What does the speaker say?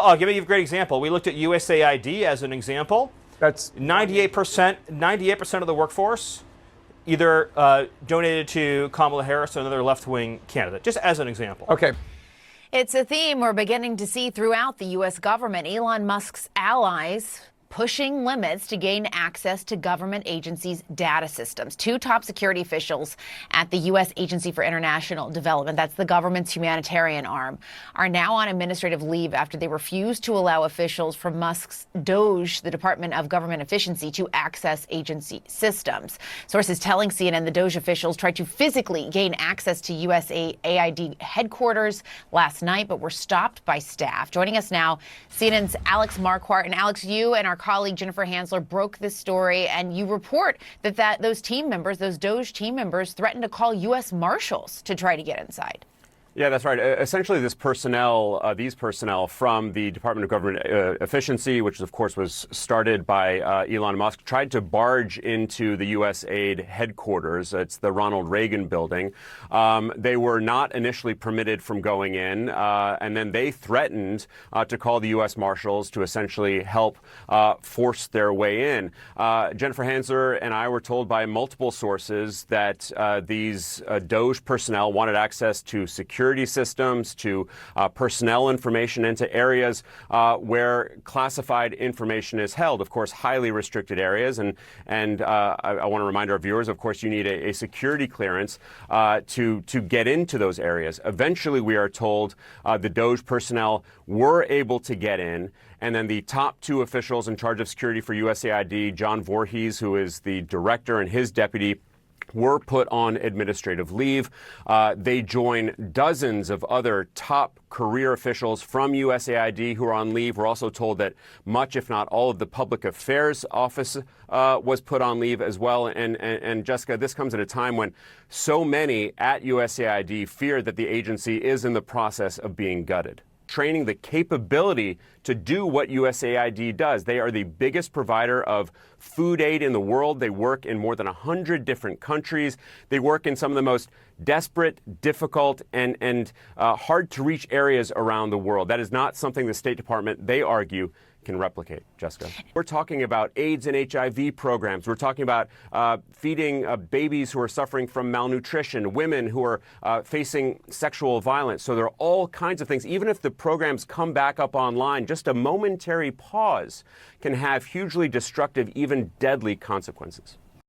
I'll give you a great example. We looked at USAID as an example. That's 98% of the workforce either donated to Kamala Harris or another left-wing candidate, just as an example. okay. It's a theme we're beginning to see throughout the U.S. government. Elon Musk's allies pushing limits to gain access to government agencies' data systems. Two top security officials at the U.S. Agency for International Development, that's the government's humanitarian arm, are now on administrative leave after they refused to allow officials from Musk's DOGE, the Department of Government Efficiency, to access agency systems. Sources telling CNN the DOGE officials tried to physically gain access to USAID headquarters last night, but were stopped by staff. Joining us now, CNN's Alex Marquardt. And Alex, you and our colleague Jennifer Hansler broke this story, and you report that those team members, those DOGE team members, threatened to call U.S. Marshals to try to get inside. Yeah, that's right. Essentially, these personnel from the Department of Government Efficiency, which of course was started by Elon Musk, tried to barge into the USAID headquarters. It's the Ronald Reagan building. They were not initially permitted from going in, and then they threatened to call the U.S. Marshals to essentially help force their way in. Jennifer Hansler and I were told by multiple sources that these DOGE personnel wanted access to security systems, to personnel information, into areas where classified information is held. Of course, highly restricted areas. And I want to remind our viewers, of course, you need a security clearance to get into those areas. Eventually, we are told the DOGE personnel were able to get in. And then the top two officials in charge of security for USAID, John Voorhees, who is the director, and his deputy, were put on administrative leave. They join dozens of other top career officials from USAID who are on leave. We're also told that much, if not all, of the public affairs office was put on leave as well. And Jessica, this comes at a time when so many at USAID fear that the agency is in the process of being gutted. Training the capability to do what USAID does. They are the biggest provider of food aid in the world. They work in more than 100 different countries. They work in some of the most desperate, difficult, and hard to reach areas around the world. That is not something the State Department, they argue, can replicate. Jessica. We're talking about AIDS and HIV programs. We're talking about feeding babies who are suffering from malnutrition, women who are facing sexual violence. So there are all kinds of things. Even if the programs come back up online, just a momentary pause can have hugely destructive, even deadly consequences.